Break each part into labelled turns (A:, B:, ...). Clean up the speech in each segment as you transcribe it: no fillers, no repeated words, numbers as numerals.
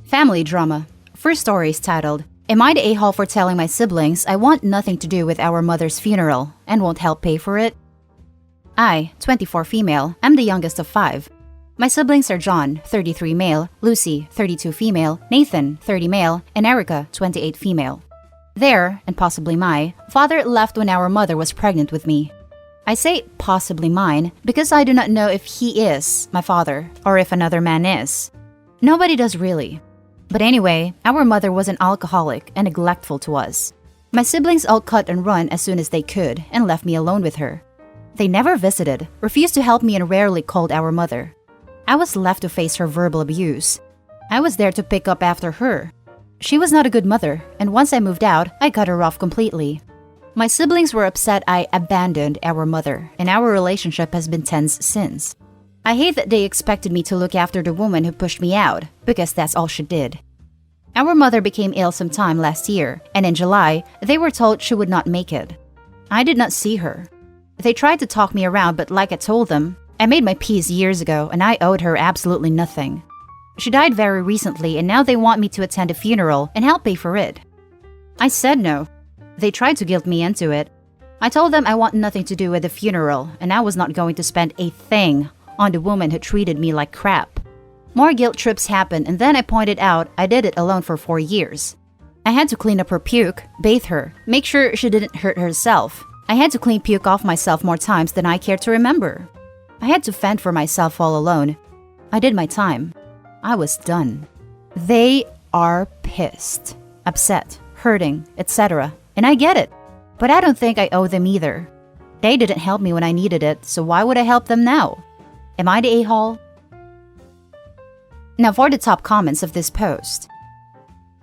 A: Family drama. First story is titled, Am I the a-hole for telling my siblings I want nothing to do with our mother's funeral and won't help pay for it? I, 24 female, am the youngest of 5. My siblings are John, 33 male, Lucy, 32 female, Nathan, 30 male, and Erica, 28 female. Their, and possibly my, father left when our mother was pregnant with me. I say possibly mine because I do not know if he is my father or if another man is. Nobody does really. But anyway, our mother was an alcoholic and neglectful to us. My siblings all cut and run as soon as they could and left me alone with her. They never visited, refused to help me, and rarely called our mother. I was left to face her verbal abuse. I was there to pick up after her. She was not a good mother, and once I moved out, I cut her off completely. My siblings were upset I abandoned our mother, and our relationship has been tense since. I hate that they expected me to look after the woman who pushed me out, because that's all she did. Our mother became ill sometime last year, and in July, they were told she would not make it. I did not see her. They tried to talk me around, but like I told them, I made my peace years ago and I owed her absolutely nothing. She died very recently, and now they want me to attend a funeral and help pay for it. I said no. They tried to guilt me into it. I told them I want nothing to do with the funeral, and I was not going to spend a thing on the woman who treated me like crap. More guilt trips happened, and then I pointed out I did it alone for 4 years. I had to clean up her puke, bathe her, make sure she didn't hurt herself. I had to clean puke off myself more times than I care to remember. I had to fend for myself all alone. I did my time. I was done. They are pissed, upset, hurting, etc. And I get it. But I don't think I owe them either. They didn't help me when I needed it, so why would I help them now? Am I the a-hole? Now for the top comments of this post.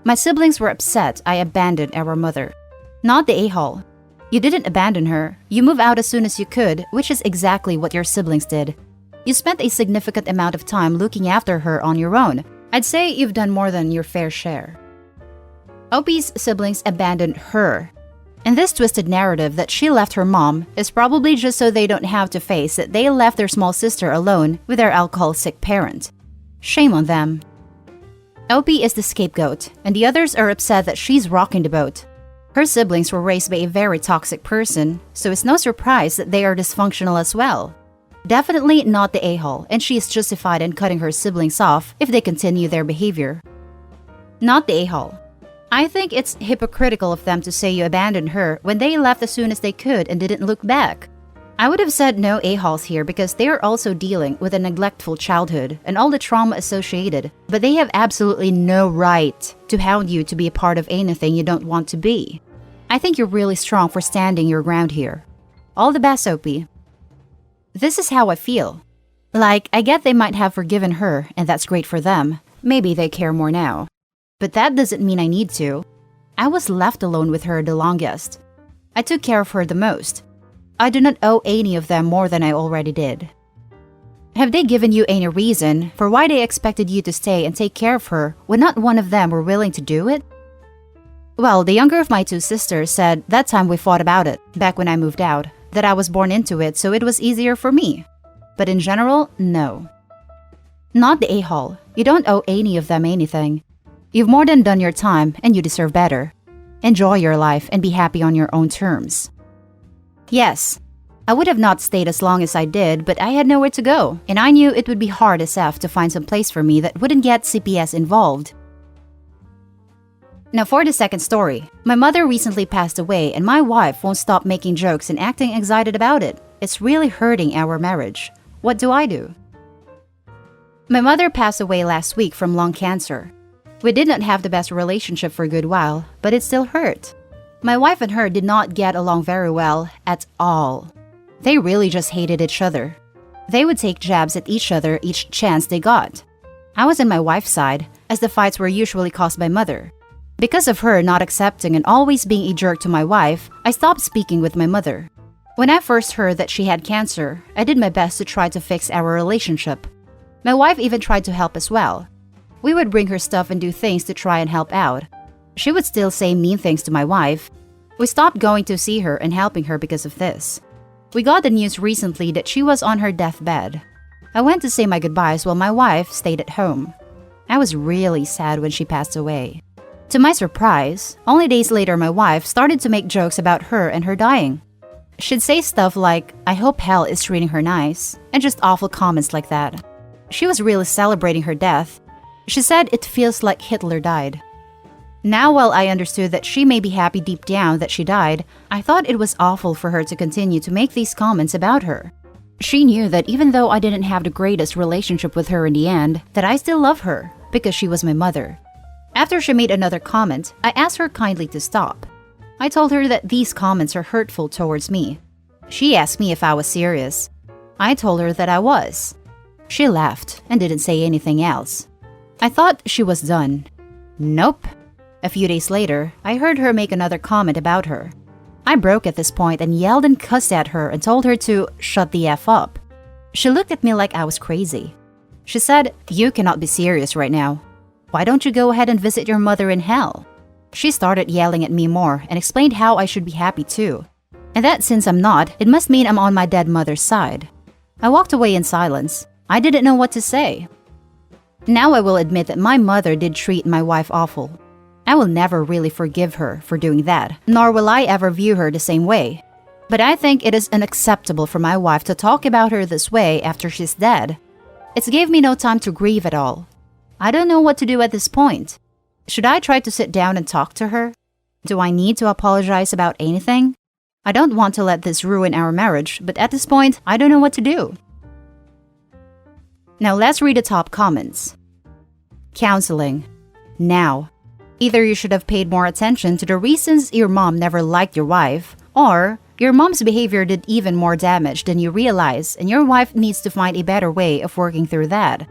A: My siblings were upset I abandoned our mother. Not the a-hole. You didn't abandon her. You moved out as soon as you could, which is exactly what your siblings did. You spent a significant amount of time looking after her on your own. I'd say you've done more than your fair share. OP's siblings abandoned her. And this twisted narrative that she left her mom is probably just so they don't have to face that they left their small sister alone with their alcohol-sick parent. Shame on them. OP is the scapegoat, and the others are upset that she's rocking the boat. Her siblings were raised by a very toxic person, so it's no surprise that they are dysfunctional as well. Definitely not the a-hole, and she is justified in cutting her siblings off if they continue their behavior. Not the a-hole. I think it's hypocritical of them to say you abandoned her when they left as soon as they could and didn't look back. I would have said no a-holes here because they are also dealing with a neglectful childhood and all the trauma associated, but they have absolutely no right to hound you to be a part of anything you don't want to be. I think you're really strong for standing your ground here. All the best, OP. This is how I feel. Like, I get they might have forgiven her, and that's great for them. Maybe they care more now. But that doesn't mean I need to. I was left alone with her the longest. I took care of her the most. I do not owe any of them more than I already did. Have they given you any reason for why they expected you to stay and take care of her when not one of them were willing to do it? Well, the younger of my 2 sisters said that time we fought about it, back when I moved out, that I was born into it so it was easier for me. But in general, no. Not the a-hole. You don't owe any of them anything. You've more than done your time and you deserve better. Enjoy your life and be happy on your own terms. Yes, I would have not stayed as long as I did, but I had nowhere to go, and I knew it would be hard as F to find some place for me that wouldn't get CPS involved. Now for the second story. My mother recently passed away and my wife won't stop making jokes and acting excited about it. It's really hurting our marriage. What do I do? My mother passed away last week from lung cancer. We did not have the best relationship for a good while, but it still hurt. My wife and her did not get along very well at all. They really just hated each other. They would take jabs at each other each chance they got. I was on my wife's side, as the fights were usually caused by mother. Because of her not accepting and always being a jerk to my wife, I stopped speaking with my mother. When I first heard that she had cancer, I did my best to try to fix our relationship. My wife even tried to help as well. We would bring her stuff and do things to try and help out. She would still say mean things to my wife. We stopped going to see her and helping her because of this. We got the news recently that she was on her deathbed. I went to say my goodbyes while my wife stayed at home. I was really sad when she passed away. To my surprise, only days later my wife started to make jokes about her and her dying. She'd say stuff like, "I hope hell is treating her nice," and just awful comments like that. She was really celebrating her death. She said it feels like Hitler died. Now, while I understood that she may be happy deep down that she died, I thought it was awful for her to continue to make these comments about her. She knew that even though I didn't have the greatest relationship with her in the end, that I still love her because she was my mother. After she made another comment, I asked her kindly to stop. I told her that these comments are hurtful towards me. She asked me if I was serious. I told her that I was. She laughed and didn't say anything else. I thought she was done. Nope. A few days later, I heard her make another comment about her. I broke at this point and yelled and cussed at her and told her to shut the F up. She looked at me like I was crazy. She said, "You cannot be serious right now. Why don't you go ahead and visit your mother in hell?" She started yelling at me more and explained how I should be happy too. And that since I'm not, it must mean I'm on my dead mother's side. I walked away in silence. I didn't know what to say. Now I will admit that my mother did treat my wife awful. I will never really forgive her for doing that, nor will I ever view her the same way. But I think it is unacceptable for my wife to talk about her this way after she's dead. It's gave me no time to grieve at all. I don't know what to do at this point. Should I try to sit down and talk to her? Do I need to apologize about anything? I don't want to let this ruin our marriage, but at this point, I don't know what to do. Now let's read the top comments. Counseling. Now. Either you should have paid more attention to the reasons your mom never liked your wife, or your mom's behavior did even more damage than you realize and your wife needs to find a better way of working through that.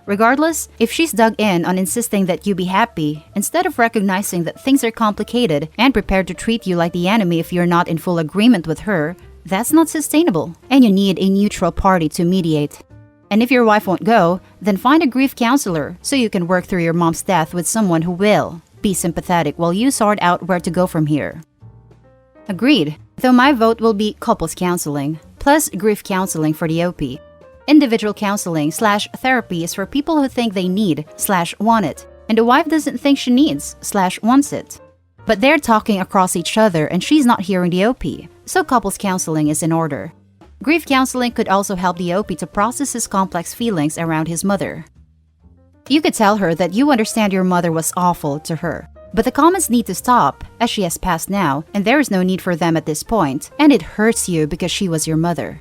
A: Regardless, if she's dug in on insisting that you be happy, instead of recognizing that things are complicated and prepared to treat you like the enemy if you're not in full agreement with her, that's not sustainable, and you need a neutral party to mediate. And if your wife won't go, then find a grief counselor so you can work through your mom's death with someone who will be sympathetic while you sort out where to go from here. Agreed, though my vote will be couples counseling, plus grief counseling for the OP. Individual counseling/therapy is for people who think they need/want it, and the wife doesn't think she needs/wants it. But they're talking across each other and she's not hearing the OP, so couples counseling is in order. Grief counseling could also help the OP to process his complex feelings around his mother. You could tell her that you understand your mother was awful to her, but the comments need to stop, as she has passed now, and there is no need for them at this point, and it hurts you because she was your mother.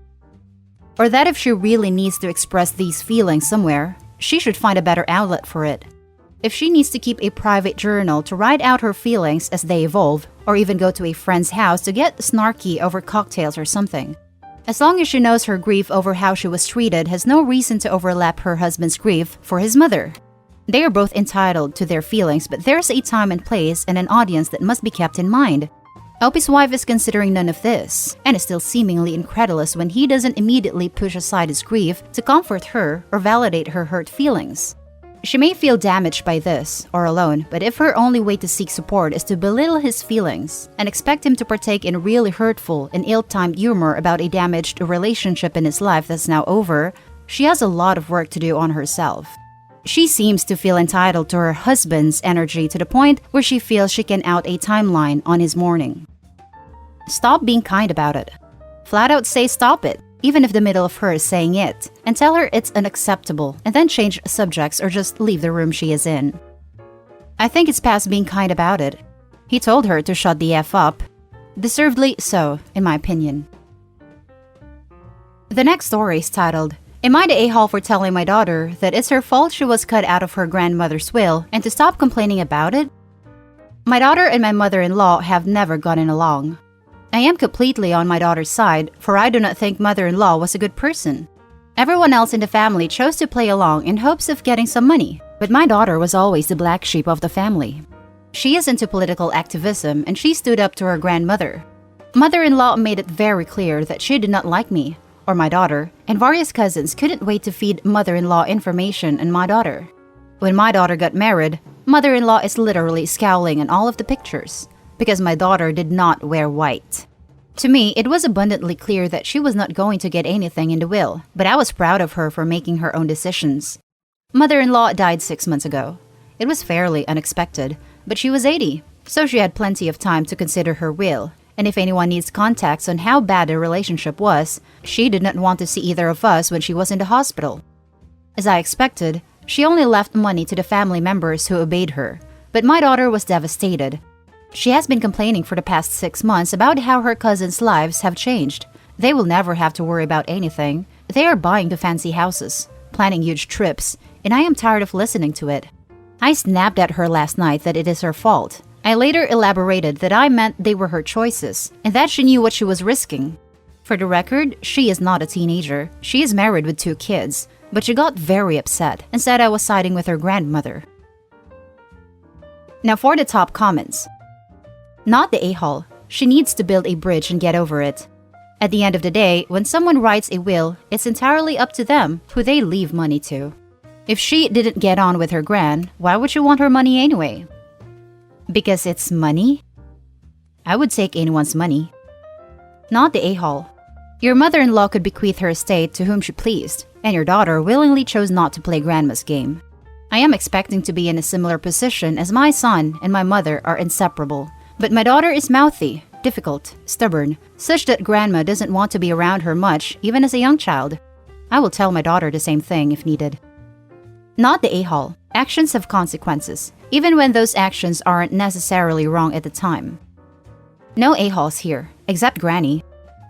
A: Or that if she really needs to express these feelings somewhere, she should find a better outlet for it. If she needs to keep a private journal to write out her feelings as they evolve, or even go to a friend's house to get snarky over cocktails or something. As long as she knows her grief over how she was treated has no reason to overlap her husband's grief for his mother. They are both entitled to their feelings, but there's a time and place and an audience that must be kept in mind. Opie's wife is considering none of this, and is still seemingly incredulous when he doesn't immediately push aside his grief to comfort her or validate her hurt feelings. She may feel damaged by this, or alone, but if her only way to seek support is to belittle his feelings and expect him to partake in really hurtful and ill-timed humor about a damaged relationship in his life that's now over, she has a lot of work to do on herself. She seems to feel entitled to her husband's energy to the point where she feels she can out a timeline on his mourning. Stop being kind about it. Flat out say stop it, even if the middle of her is saying it, and tell her it's unacceptable, and then change subjects or just leave the room she is in. I think it's past being kind about it. He told her to shut the F up. Deservedly so, in my opinion. The next story is titled, "Am I the a-hole for telling my daughter that it's her fault she was cut out of her grandmother's will and to stop complaining about it?" My daughter and my mother-in-law have never gotten along. I am completely on my daughter's side, for I do not think mother-in-law was a good person. Everyone else in the family chose to play along in hopes of getting some money, but my daughter was always the black sheep of the family. She is into political activism and she stood up to her grandmother. Mother-in-law made it very clear that she did not like me, or my daughter, and various cousins couldn't wait to feed mother-in-law information on my daughter. When my daughter got married, mother-in-law is literally scowling on all of the pictures, because my daughter did not wear white. To me, it was abundantly clear that she was not going to get anything in the will, but I was proud of her for making her own decisions. Mother-in-law died 6 months ago. It was fairly unexpected, but she was 80, so she had plenty of time to consider her will. And if anyone needs context on how bad the relationship was, she did not want to see either of us when she was in the hospital. As I expected, she only left money to the family members who obeyed her, but my daughter was devastated. She has been complaining for the past 6 months about how her cousins' lives have changed. They will never have to worry about anything. They are buying the fancy houses, planning huge trips, and I am tired of listening to it. I snapped at her last night that it is her fault. I later elaborated that I meant they were her choices, and that she knew what she was risking. For the record, she is not a teenager. She is married with 2 kids, but she got very upset and said I was siding with her grandmother. Now for the top comments. Not the a-hole. She needs to build a bridge and get over it. At the end of the day, when someone writes a will, it's entirely up to them who they leave money to. If she didn't get on with her gran, why would she want her money anyway? Because it's money? I would take anyone's money. Not the a-hole. Your mother-in-law could bequeath her estate to whom she pleased, and your daughter willingly chose not to play grandma's game. I am expecting to be in a similar position as my son and my mother are inseparable, but my daughter is mouthy, difficult, stubborn, such that grandma doesn't want to be around her much even as a young child. I will tell my daughter the same thing if needed. Not the a-hole. Actions have consequences, even when those actions aren't necessarily wrong at the time. No a-holes here, except Granny.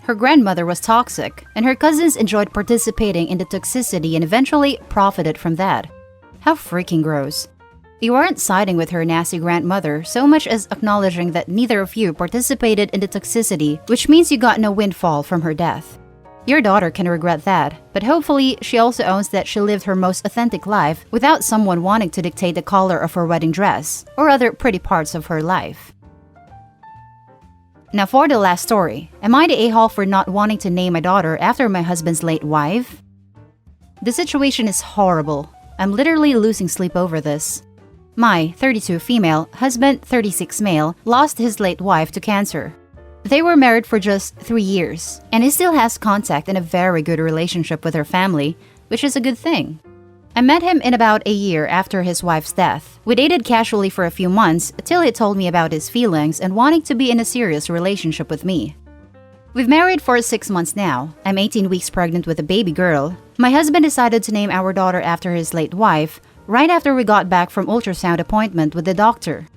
A: Her grandmother was toxic, and her cousins enjoyed participating in the toxicity and eventually profited from that. How freaking gross. You aren't siding with her nasty grandmother so much as acknowledging that neither of you participated in the toxicity, which means you got no windfall from her death. Your daughter can regret that, but hopefully she also owns that she lived her most authentic life without someone wanting to dictate the color of her wedding dress or other pretty parts of her life. Now for the last story, am I the a-hole for not wanting to name my daughter after my husband's late wife? The situation is horrible. I'm literally losing sleep over this. My 32 female, husband 36 male, lost his late wife to cancer. They were married for just 3 years, and he still has contact and a very good relationship with her family, which is a good thing. I met him in about a year after his wife's death. We dated casually for a few months till he told me about his feelings and wanting to be in a serious relationship with me. We've married for 6 months now. I'm 18 weeks pregnant with a baby girl. My husband decided to name our daughter after his late wife, right after we got back from ultrasound appointment with the doctor.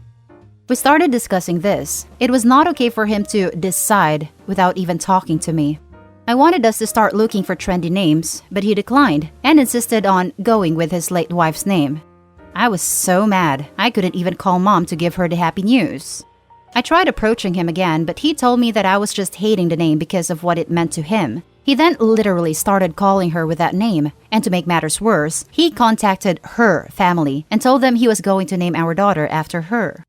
A: We started discussing this. It was not okay for him to decide without even talking to me. I wanted us to start looking for trendy names, but he declined and insisted on going with his late wife's name. I was so mad, I couldn't even call mom to give her the happy news. I tried approaching him again, but he told me that I was just hating the name because of what it meant to him. He then literally started calling her with that name, and to make matters worse, he contacted her family and told them he was going to name our daughter after her.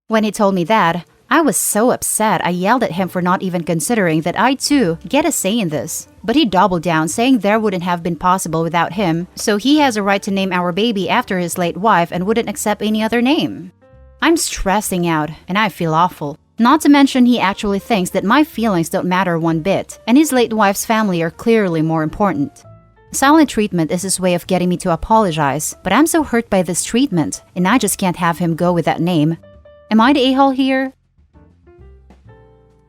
A: When he told me that, I was so upset I yelled at him for not even considering that I too get a say in this. But he doubled down, saying there wouldn't have been possible without him, so he has a right to name our baby after his late wife and wouldn't accept any other name. I'm stressing out, and I feel awful. Not to mention he actually thinks that my feelings don't matter one bit, and his late wife's family are clearly more important. Silent treatment is his way of getting me to apologize, but I'm so hurt by this treatment, and I just can't have him go with that name. Am I the a-hole here?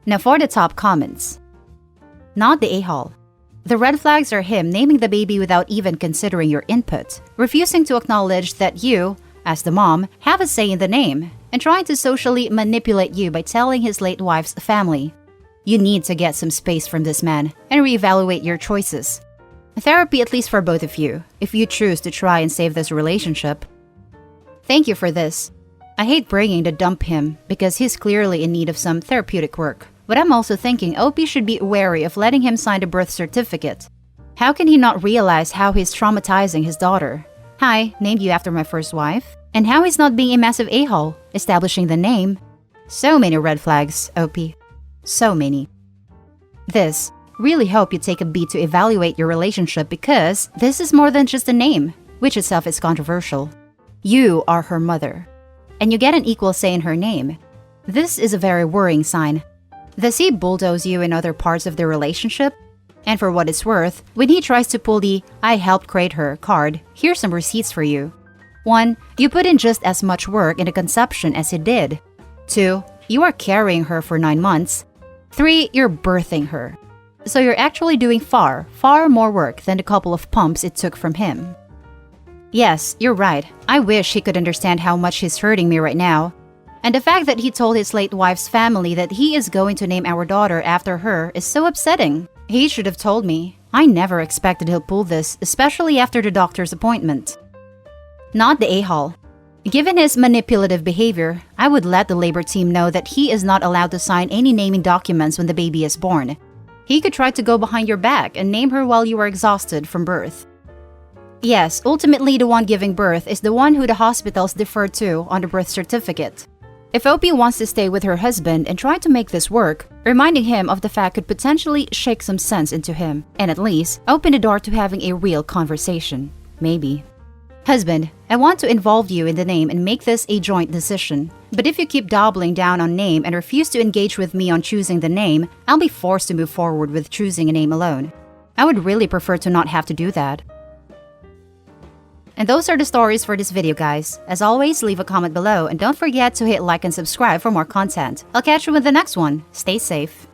A: Now for the top comments. Not the a-hole. The red flags are him naming the baby without even considering your input, refusing to acknowledge that you, as the mom, have a say in the name, and trying to socially manipulate you by telling his late wife's family. You need to get some space from this man and reevaluate your choices. Therapy at least for both of you, if you choose to try and save this relationship. Thank you for this. I hate bringing to dump him because he's clearly in need of some therapeutic work. But I'm also thinking OP should be wary of letting him sign the birth certificate. How can he not realize how he's traumatizing his daughter? Hi, named you after my first wife. And how he's not being a massive a-hole, establishing the name. So many red flags, OP. So many. This. Really hope you take a beat to evaluate your relationship because this is more than just a name, which itself is controversial. You are her mother. And you get an equal say in her name. This is a very worrying sign. Does he bulldoze you in other parts of the relationship? And for what it's worth, when he tries to pull the "I helped create her" card, here's some receipts for you. 1. You put in just as much work in the conception as he did. 2. You are carrying her for 9 months. 3. You're birthing her. So you're actually doing far, far more work than the couple of pumps it took from him. Yes, you're right. I wish he could understand how much he's hurting me right now. And the fact that he told his late wife's family that he is going to name our daughter after her is so upsetting. He should have told me. I never expected he'll pull this, especially after the doctor's appointment. Not the a-hole. Given his manipulative behavior, I would let the labor team know that he is not allowed to sign any naming documents when the baby is born. He could try to go behind your back and name her while you are exhausted from birth. Yes, ultimately the one giving birth is the one who the hospitals defer to on the birth certificate. If OP wants to stay with her husband and try to make this work, reminding him of the fact could potentially shake some sense into him and at least open the door to having a real conversation. Maybe. Husband, I want to involve you in the name and make this a joint decision. But if you keep doubling down on name and refuse to engage with me on choosing the name, I'll be forced to move forward with choosing a name alone. I would really prefer to not have to do that. And those are the stories for this video, guys. As always, leave a comment below and don't forget to hit like and subscribe for more content. I'll catch you in the next one. Stay safe.